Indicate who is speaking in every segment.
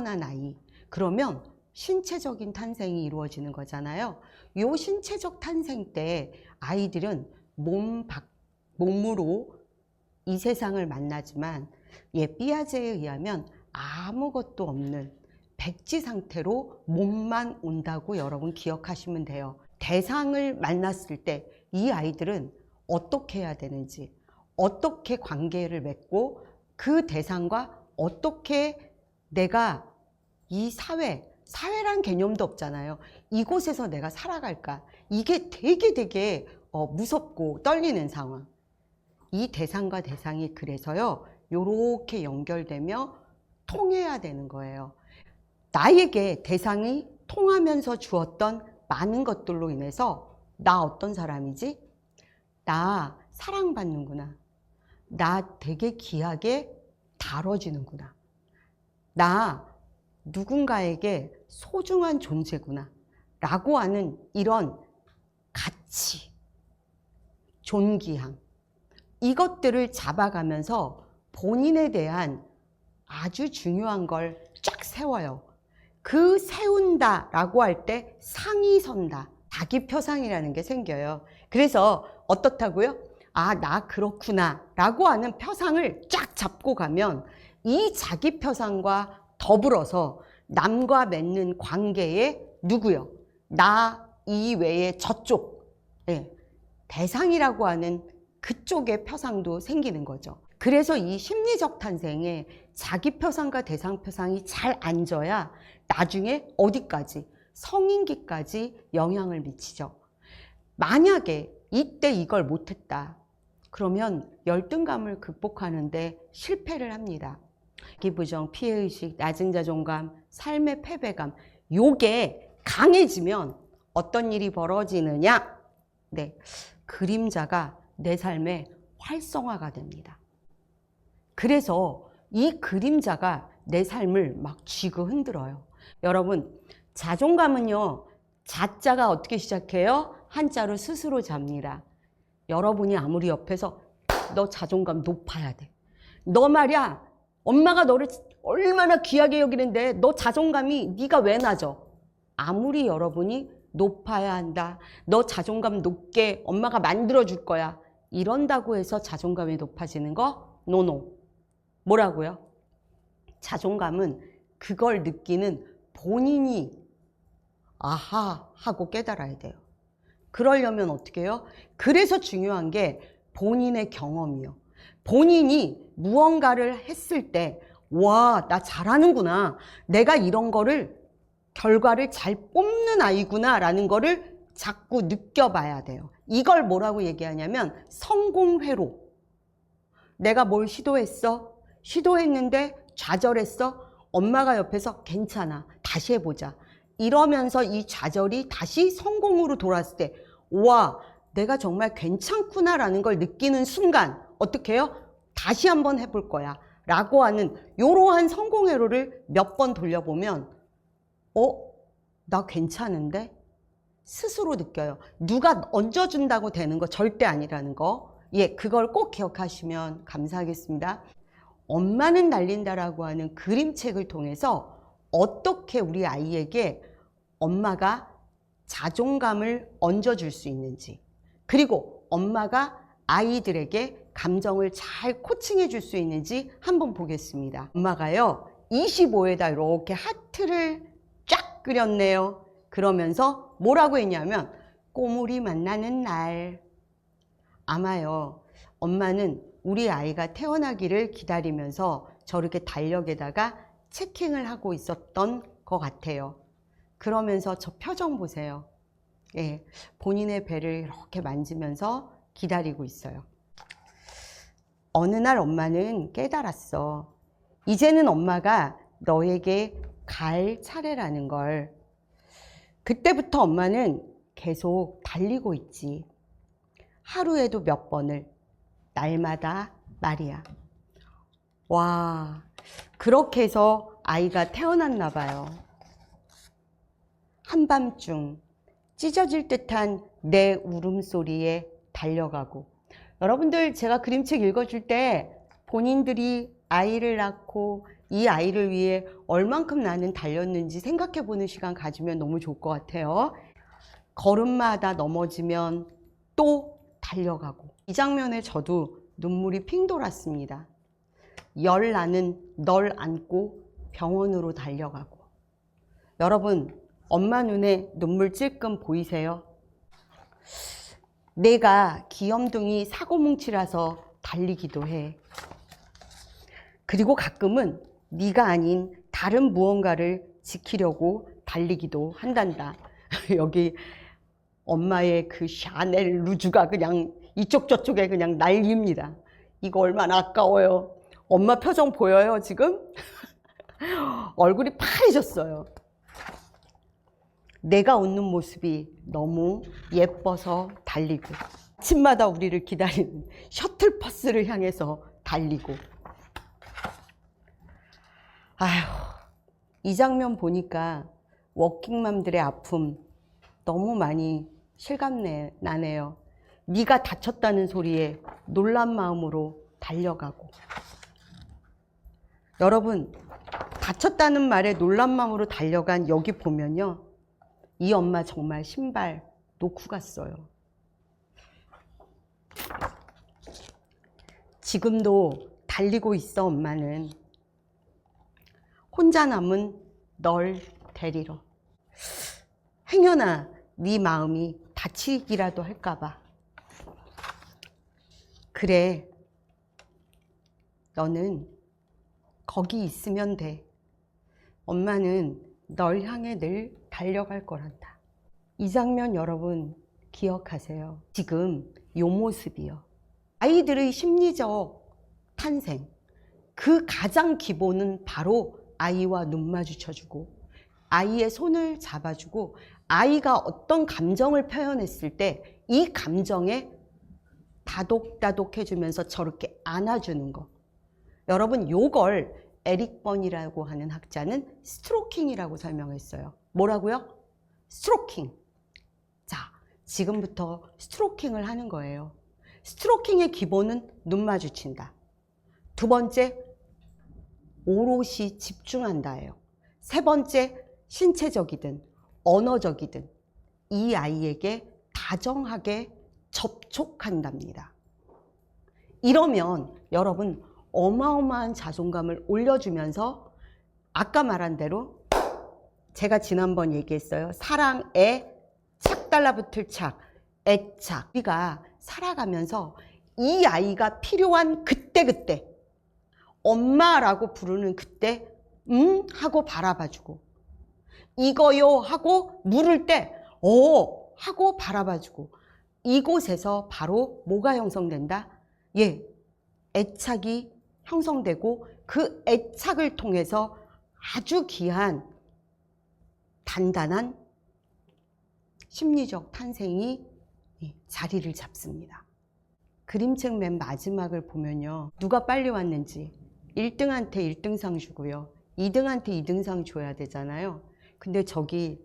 Speaker 1: 태어난 아이, 그러면 신체적인 탄생이 이루어지는 거잖아요. 요 신체적 탄생 때 아이들은 몸으로 이 세상을 만나지만 삐아제에 의하면 아무것도 없는 백지 상태로 몸만 온다고 여러분 기억하시면 돼요. 대상을 만났을 때 이 아이들은 어떻게 해야 되는지, 어떻게 관계를 맺고 그 대상과 어떻게 내가 이 사회란 개념도 없잖아요. 이곳에서 내가 살아갈까? 이게 되게 무섭고 떨리는 상황. 이 대상과 대상이 그래서요, 요렇게 연결되며 통해야 되는 거예요. 나에게 대상이 통하면서 주었던 많은 것들로 인해서 나 어떤 사람이지? 나 사랑받는구나. 나 되게 귀하게 다뤄지는구나. 나 누군가에게 소중한 존재구나. 라고 하는 이런 가치, 존귀함, 이것들을 잡아가면서 본인에 대한 아주 중요한 걸 쫙 세워요. 그 세운다라고 할 때 상이 선다. 자기 표상이라는 게 생겨요. 그래서 어떻다고요? 아, 나 그렇구나 라고 하는 표상을 쫙 잡고 가면 이 자기 표상과 더불어서 남과 맺는 관계에 누구요? 나 이외에 저쪽, 대상이라고 하는 그쪽의 표상도 생기는 거죠. 그래서 이 심리적 탄생에 자기 표상과 대상 표상이 잘 앉아야 나중에 어디까지? 성인기까지 영향을 미치죠. 만약에 이때 이걸 못했다. 그러면 열등감을 극복하는데 실패를 합니다. 기부정, 피해의식, 낮은 자존감, 삶의 패배감, 요게 강해지면 어떤 일이 벌어지느냐? 그림자가 내 삶의 활성화가 됩니다. 그래서 이 그림자가 내 삶을 막 쥐고 흔들어요. 여러분, 자존감은요, 자자가 어떻게 시작해요? 한자로 스스로 잡니다. 여러분이 아무리 옆에서 너 자존감 높아야 돼. 너 말이야, 엄마가 너를 얼마나 귀하게 여기는데 너 자존감이 네가 왜 낮아? 아무리 여러분이 높아야 한다. 너 자존감 높게 엄마가 만들어줄 거야. 이런다고 해서 자존감이 높아지는 거? 노노. 뭐라고요? 자존감은 그걸 느끼는 본인이 아하 하고 깨달아야 돼요. 그러려면 어떻게 해요? 그래서 중요한 게 본인의 경험이요. 본인이 무언가를 했을 때 와, 나 잘하는구나. 내가 이런 거를 결과를 잘 뽑는 아이구나 라는 거를 자꾸 느껴봐야 돼요. 이걸 뭐라고 얘기하냐면 성공회로. 내가 뭘 시도했어? 시도했는데 좌절했어? 엄마가 옆에서 괜찮아. 다시 해보자. 이러면서 이 좌절이 다시 성공으로 돌아왔을 때 와, 내가 정말 괜찮구나라는 걸 느끼는 순간 어떻게 해요? 다시 한번 해볼 거야 라고 하는 이러한 성공 회로를 몇 번 돌려보면 나 괜찮은데? 스스로 느껴요. 누가 얹어준다고 되는 거 절대 아니라는 거. 그걸 꼭 기억하시면 감사하겠습니다. 엄마는 날린다라고 하는 그림책을 통해서 어떻게 우리 아이에게 엄마가 자존감을 얹어줄 수 있는지, 그리고 엄마가 아이들에게 감정을 잘 코칭해 줄 수 있는지 한번 보겠습니다. 엄마가요 25에다 이렇게 하트를 쫙 그렸네요. 그러면서 뭐라고 했냐면 꼬물이 만나는 날. 아마요 엄마는 우리 아이가 태어나기를 기다리면서 저렇게 달력에다가 체킹을 하고 있었던 것 같아요. 그러면서 저 표정 보세요. 본인의 배를 이렇게 만지면서 기다리고 있어요. 어느 날 엄마는 깨달았어. 이제는 엄마가 너에게 갈 차례라는 걸. 그때부터 엄마는 계속 달리고 있지. 하루에도 몇 번을, 날마다 말이야. 와, 그렇게 해서 아이가 태어났나 봐요. 한밤중 찢어질 듯한 내 울음소리에 달려가고. 여러분들 제가 그림책 읽어줄 때 본인들이 아이를 낳고 이 아이를 위해 얼만큼 나는 달렸는지 생각해 보는 시간 가지면 너무 좋을 것 같아요. 걸음마다 넘어지면 또 달려가고. 이 장면에 저도 눈물이 핑 돌았습니다. 열 나는 널 안고 병원으로 달려가고. 여러분, 엄마 눈에 눈물 찔끔 보이세요? 내가 귀염둥이 사고뭉치라서 달리기도 해. 그리고 가끔은 네가 아닌 다른 무언가를 지키려고 달리기도 한단다. 여기 엄마의 그 샤넬 루즈가 그냥 이쪽 저쪽에 그냥 날립니다. 이거 얼마나 아까워요. 엄마 표정 보여요 지금? 얼굴이 파래졌어요. 내가 웃는 모습이 너무 예뻐서 달리고, 아침마다 우리를 기다리는 셔틀버스를 향해서 달리고. 아휴, 이 장면 보니까 워킹맘들의 아픔 너무 많이 실감나네요. 네가 다쳤다는 소리에 놀란 마음으로 달려가고. 여러분, 다쳤다는 말에 놀란 마음으로 달려간 여기 보면요, 이 엄마 정말 신발 놓고 갔어요. 지금도 달리고 있어. 엄마는 혼자 남은 널 데리러. 행여나 네 마음이 다치기라도 할까봐. 그래, 너는 거기 있으면 돼. 엄마는 널 향해 늘 달려갈 거란다. 이 장면 여러분 기억하세요. 지금 요 모습이요. 아이들의 심리적 탄생, 그 가장 기본은 바로 아이와 눈 마주쳐주고 아이의 손을 잡아주고 아이가 어떤 감정을 표현했을 때 이 감정에 다독다독 해주면서 저렇게 안아주는 거. 여러분, 요걸 에릭 번이라고 하는 학자는 스트로킹이라고 설명했어요. 뭐라고요? 스트로킹. 자, 지금부터 스트로킹을 하는 거예요. 스트로킹의 기본은 눈 마주친다. 두 번째, 오롯이 집중한다예요. 세 번째, 신체적이든 언어적이든 이 아이에게 다정하게 접촉한답니다. 이러면 여러분 어마어마한 자존감을 올려주면서 아까 말한 대로 제가 지난번 얘기했어요. 사랑에 착 달라붙을 착, 애착. 우리가 살아가면서 이 아이가 필요한 그때 엄마라고 부르는 그때 하고 바라봐주고, 이거요 하고 물을 때 하고 바라봐주고, 이곳에서 바로 뭐가 형성된다? 예, 애착이 형성되고 그 애착을 통해서 아주 귀한 단단한 심리적 탄생이 자리를 잡습니다. 그림책 맨 마지막을 보면요, 누가 빨리 왔는지 1등한테 1등상 주고요, 2등한테 2등상 줘야 되잖아요. 근데 저기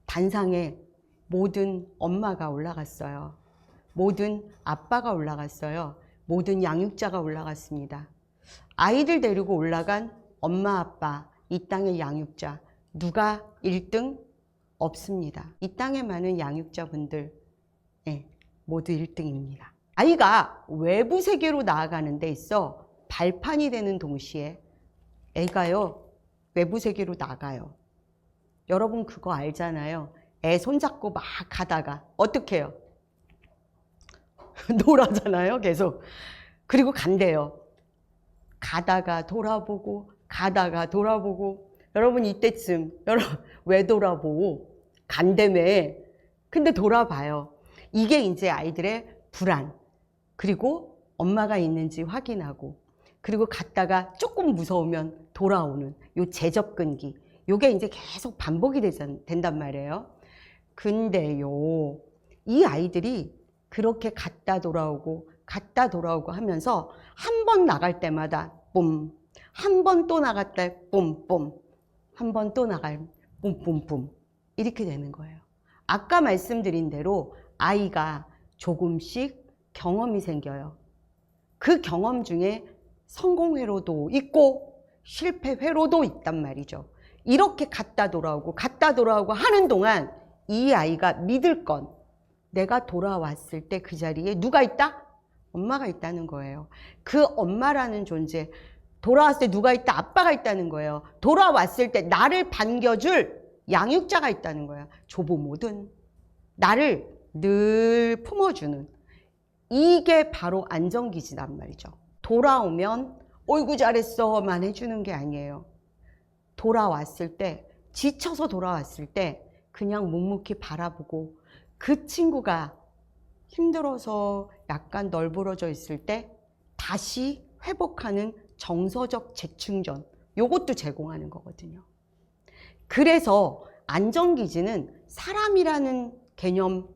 Speaker 1: 단상에 모든 엄마가 올라갔어요. 모든 아빠가 올라갔어요. 모든 양육자가 올라갔습니다. 아이들 데리고 올라간 엄마, 아빠, 이 땅의 양육자, 누가 1등? 없습니다. 이 땅에 많은 양육자분들 모두 1등입니다. 아이가 외부 세계로 나아가는 데 있어 발판이 되는 동시에 애가요, 외부 세계로 나가요. 여러분 그거 알잖아요. 애 손잡고 막 가다가 어떻게 해요? 놀아잖아요, 계속. 그리고 간대요. 가다가 돌아보고 가다가 돌아보고. 여러분 이때쯤 왜 돌아보고 간다며. 근데 돌아봐요. 이게 이제 아이들의 불안, 그리고 엄마가 있는지 확인하고, 그리고 갔다가 조금 무서우면 돌아오는 요 재접근기, 요게 이제 계속 반복이 된단 말이에요. 근데요, 이 아이들이 그렇게 갔다 돌아오고 하면서 한 번 나갈 때마다 뿜, 한 번 또 나갔다 뿜뿜, 한 번 또 나갈 뿜뿜뿜, 이렇게 되는 거예요. 아까 말씀드린 대로 아이가 조금씩 경험이 생겨요. 그 경험 중에 성공 회로도 있고 실패 회로도 있단 말이죠. 이렇게 갔다 돌아오고 하는 동안 이 아이가 믿을 건 내가 돌아왔을 때 그 자리에 누가 있다? 엄마가 있다는 거예요. 그 엄마라는 존재, 돌아왔을 때 누가 있다? 아빠가 있다는 거예요. 돌아왔을 때 나를 반겨줄 양육자가 있다는 거예요. 조부모든 나를 늘 품어주는, 이게 바로 안정기지란 말이죠. 돌아오면 어이구 잘했어만 해주는 게 아니에요. 돌아왔을 때, 지쳐서 돌아왔을 때 그냥 묵묵히 바라보고, 그 친구가 힘들어서 약간 널브러져 있을 때 다시 회복하는 정서적 재충전, 요것도 제공하는 거거든요. 그래서 안정기지는 사람이라는 개념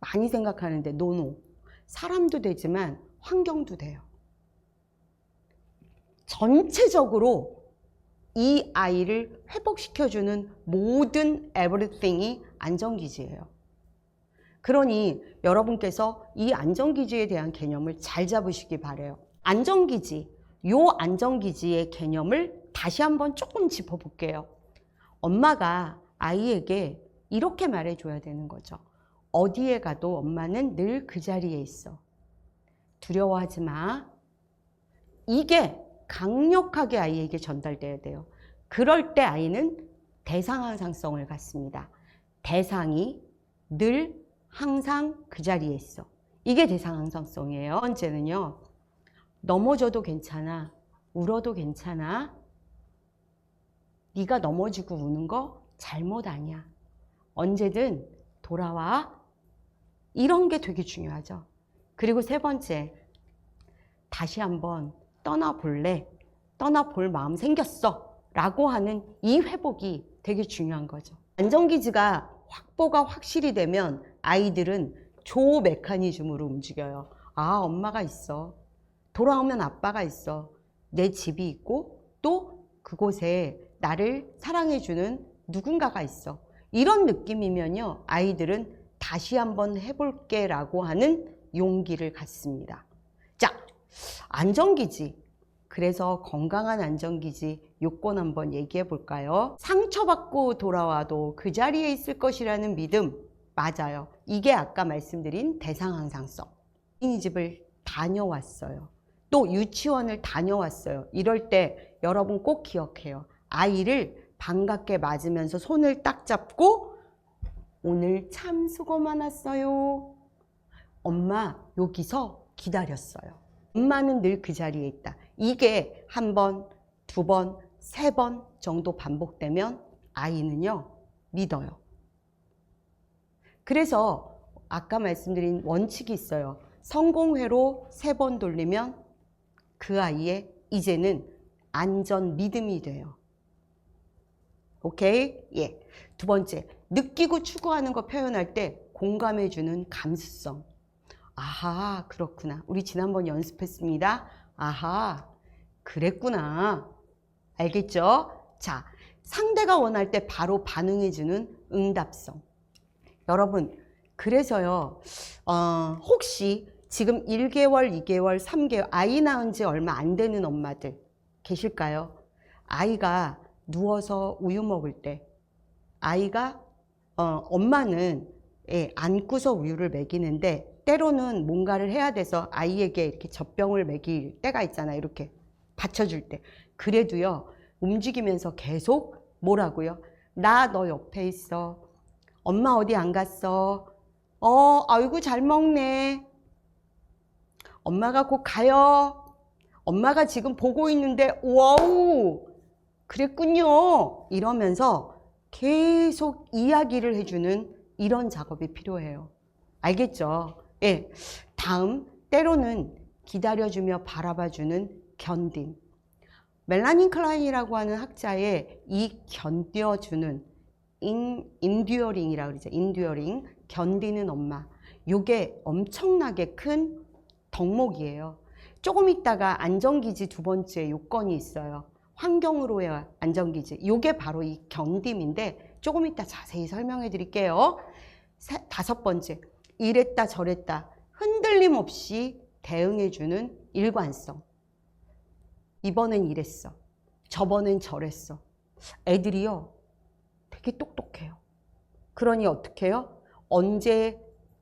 Speaker 1: 많이 생각하는데 노노. 사람도 되지만 환경도 돼요. 전체적으로 이 아이를 회복시켜주는 모든 everything이 안정기지예요. 그러니 여러분께서 이 안정기지에 대한 개념을 잘 잡으시기 바라요. 안정기지, 요 안정기지의 개념을 다시 한번 조금 짚어볼게요. 엄마가 아이에게 이렇게 말해줘야 되는 거죠. 어디에 가도 엄마는 늘 그 자리에 있어. 두려워하지 마. 이게 강력하게 아이에게 전달돼야 돼요. 그럴 때 아이는 대상항상성을 갖습니다. 대상이 늘 항상 그 자리에 있어. 이게 대상항상성이에요. 첫 번째는요. 넘어져도 괜찮아. 울어도 괜찮아. 네가 넘어지고 우는 거 잘못 아니야. 언제든 돌아와. 이런 게 되게 중요하죠. 그리고 세 번째, 다시 한번 떠나볼래? 떠나볼 마음 생겼어. 라고 하는 이 회복이 되게 중요한 거죠. 안정기지가 확보가 확실히 되면 아이들은 조 메커니즘으로 움직여요. 아, 엄마가 있어. 돌아오면 아빠가 있어. 내 집이 있고 또 그곳에 나를 사랑해주는 누군가가 있어. 이런 느낌이면요, 아이들은 다시 한번 해볼게 라고 하는 용기를 갖습니다. 자, 안정기지. 그래서 건강한 안정기지 요건 한번 얘기해 볼까요? 상처받고 돌아와도 그 자리에 있을 것이라는 믿음. 맞아요. 이게 아까 말씀드린 대상항상성. 어린이집을 다녀왔어요. 또 유치원을 다녀왔어요. 이럴 때 여러분 꼭 기억해요. 아이를 반갑게 맞으면서 손을 딱 잡고 오늘 참 수고 많았어요. 엄마 여기서 기다렸어요. 엄마는 늘 그 자리에 있다. 이게 한 번, 두 번, 세 번 정도 반복되면 아이는요, 믿어요. 그래서 아까 말씀드린 원칙이 있어요. 성공회로 3번 돌리면 그 아이의 이제는 안전 믿음이 돼요. 오케이? 예. 두 번째, 느끼고 추구하는 거 표현할 때 공감해주는 감수성. 아하, 그렇구나. 우리 지난번 연습했습니다. 아하, 그랬구나. 알겠죠? 자, 상대가 원할 때 바로 반응해주는 응답성. 여러분, 그래서요, 혹시 지금 1개월, 2개월, 3개월, 아이 낳은 지 얼마 안 되는 엄마들 계실까요? 아이가 누워서 우유 먹을 때, 아이가, 엄마는 안고서 우유를 먹이는데, 때로는 뭔가를 해야 돼서 아이에게 이렇게 젖병을 먹일 때가 있잖아요. 이렇게 받쳐줄 때. 그래도요, 움직이면서 계속 뭐라고요? 나 너 옆에 있어. 엄마 어디 안 갔어? 아이고 잘 먹네. 엄마가 곧 가요. 엄마가 지금 보고 있는데 와우 그랬군요. 이러면서 계속 이야기를 해주는 이런 작업이 필요해요. 알겠죠? 예. 다음, 때로는 기다려주며 바라봐주는 견딤. 멜라닌 클라인이라고 하는 학자의 이 견뎌주는 인듀어링이라고 그러죠. 인듀어링, 견디는 엄마. 요게 엄청나게 큰 덕목이에요. 조금 있다가 안정기지 두 번째 요건이 있어요. 환경으로의 안정기지. 요게 바로 이 견딤인데 조금 이따 자세히 설명해 드릴게요. 다섯 번째, 이랬다 저랬다 흔들림 없이 대응해주는 일관성. 이번엔 이랬어. 저번엔 저랬어. 애들이요, 되게 똑똑해요. 그러니 어떻게 해요? 언제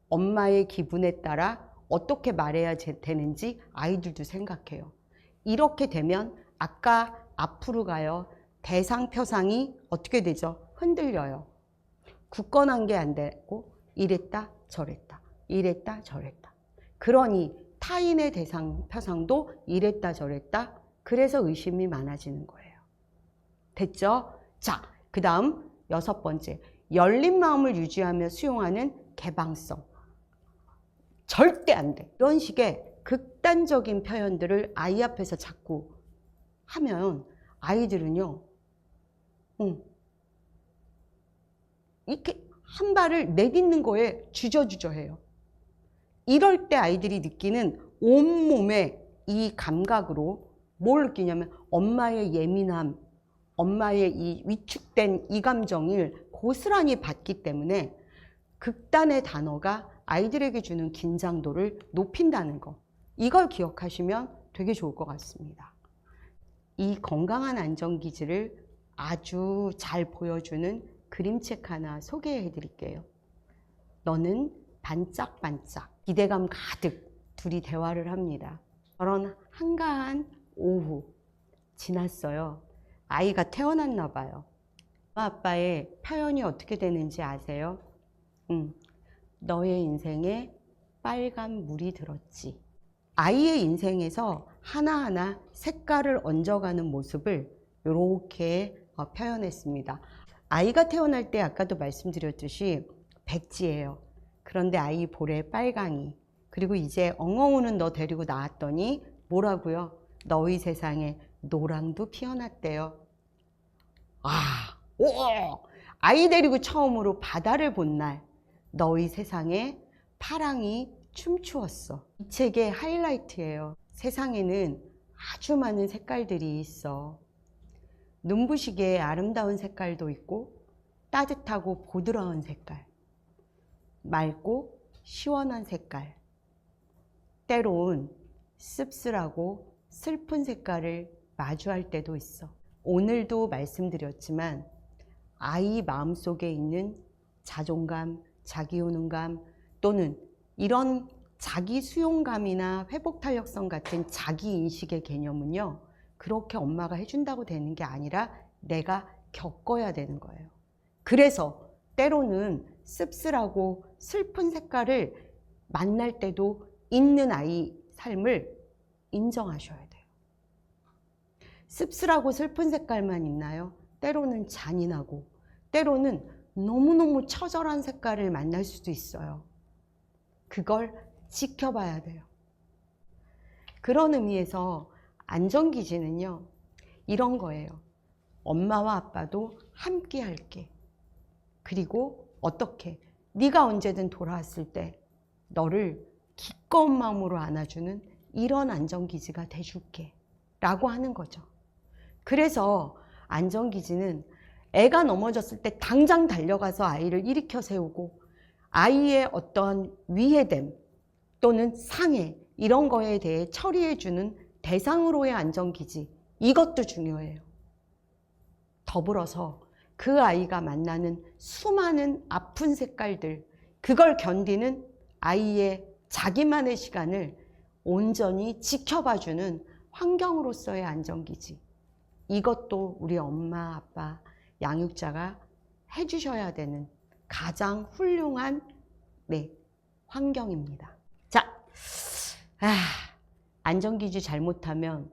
Speaker 1: 엄마의 기분에 따라 어떻게 말해야 되는지 아이들도 생각해요. 이렇게 되면 아까 앞으로 가요. 대상, 표상이 어떻게 되죠? 흔들려요. 굳건한 게 안 되고 이랬다 저랬다 이랬다 저랬다. 그러니 타인의 대상, 표상도 이랬다 저랬다. 그래서 의심이 많아지는 거예요. 됐죠? 자, 그 다음 6번째. 열린 마음을 유지하며 수용하는 개방성. 절대 안 돼. 이런 식의 극단적인 표현들을 아이 앞에서 자꾸 하면 아이들은요, 이렇게 한 발을 내딛는 거에 주저주저해요. 이럴 때 아이들이 느끼는 온몸의 이 감각으로 뭘 느끼냐면 엄마의 예민함, 엄마의 이 위축된 이 감정을 고스란히 받기 때문에 극단의 단어가 아이들에게 주는 긴장도를 높인다는 거. 이걸 기억하시면 되게 좋을 것 같습니다. 이 건강한 안정기질을 아주 잘 보여주는 그림책 하나 소개해 드릴게요. 너는 반짝반짝. 기대감 가득 둘이 대화를 합니다. 저런 한가한 오후 지났어요. 아이가 태어났나 봐요. 엄마 아빠의 표현이 어떻게 되는지 아세요? 너의 인생에 빨간 물이 들었지. 아이의 인생에서 하나하나 색깔을 얹어가는 모습을 이렇게 표현했습니다. 아이가 태어날 때 아까도 말씀드렸듯이 백지예요. 그런데 아이 볼에 빨강이. 그리고 이제 엉엉 우는 너 데리고 나왔더니 뭐라고요? 너희 세상에 노랑도 피어났대요. 오! 아이 데리고 처음으로 바다를 본 날 너희 세상에 파랑이 춤추었어. 이 책의 하이라이트예요. 세상에는 아주 많은 색깔들이 있어. 눈부시게 아름다운 색깔도 있고 따뜻하고 보드라운 색깔, 맑고 시원한 색깔, 때론 씁쓸하고 슬픈 색깔을 마주할 때도 있어. 오늘도 말씀드렸지만 아이 마음속에 있는 자존감, 자기효능감 또는 이런 자기 수용감이나 회복탄력성 같은 자기인식의 개념은요, 그렇게 엄마가 해준다고 되는 게 아니라 내가 겪어야 되는 거예요. 그래서 때로는 씁쓸하고 슬픈 색깔을 만날 때도 있는 아이 삶을 인정하셔야 돼요. 씁쓸하고 슬픈 색깔만 있나요? 때로는 잔인하고 때로는 너무너무 처절한 색깔을 만날 수도 있어요. 그걸 지켜봐야 돼요. 그런 의미에서 안정기지는요, 이런 거예요. 엄마와 아빠도 함께 할게. 그리고 어떻게? 네가 언제든 돌아왔을 때 너를 기꺼운 마음으로 안아주는 이런 안정기지가 돼줄게 라고 하는 거죠. 그래서 안정기지는 애가 넘어졌을 때 당장 달려가서 아이를 일으켜 세우고 아이의 어떤 위해됨 또는 상해 이런 거에 대해 처리해주는 대상으로의 안정기지, 이것도 중요해요. 더불어서 그 아이가 만나는 수많은 아픈 색깔들, 그걸 견디는 아이의 자기만의 시간을 온전히 지켜봐주는 환경으로서의 안정기지, 이것도 우리 엄마, 아빠, 양육자가 해주셔야 되는 가장 훌륭한 환경입니다. 자, 안정기지 잘못하면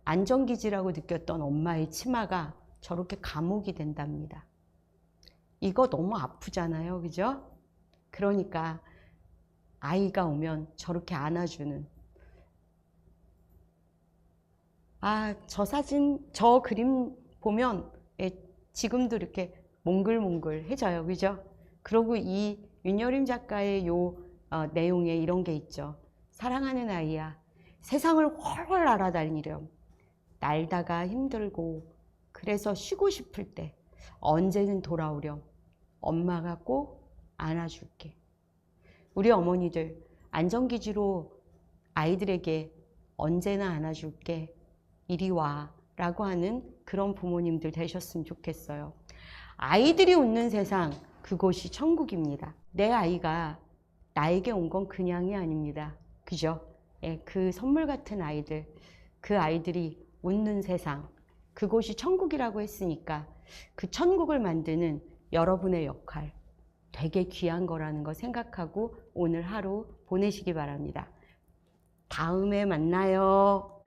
Speaker 1: 안정기지라고 느꼈던 엄마의 치마가 저렇게 감옥이 된답니다. 이거 너무 아프잖아요, 그죠? 그러니까 아이가 오면 저렇게 안아주는, 저 사진, 저 그림 보면 지금도 이렇게 몽글몽글해져요, 그죠? 그리고 이 윤여림 작가의 내용에 이런 게 있죠. 사랑하는 아이야, 세상을 훨훨 날아다니렴. 날다가 힘들고 그래서 쉬고 싶을 때 언제든 돌아오렴. 엄마가 꼭 안아줄게. 우리 어머니들 안정기지로 아이들에게 언제나 안아줄게, 이리 와 라고 하는 그런 부모님들 되셨으면 좋겠어요. 아이들이 웃는 세상, 그곳이 천국입니다. 내 아이가 나에게 온 건 그냥이 아닙니다. 그죠? 예, 그 선물 같은 아이들, 그 아이들이 웃는 세상, 그곳이 천국이라고 했으니까 그 천국을 만드는 여러분의 역할, 되게 귀한 거라는 거 생각하고 오늘 하루 보내시기 바랍니다. 다음에 만나요.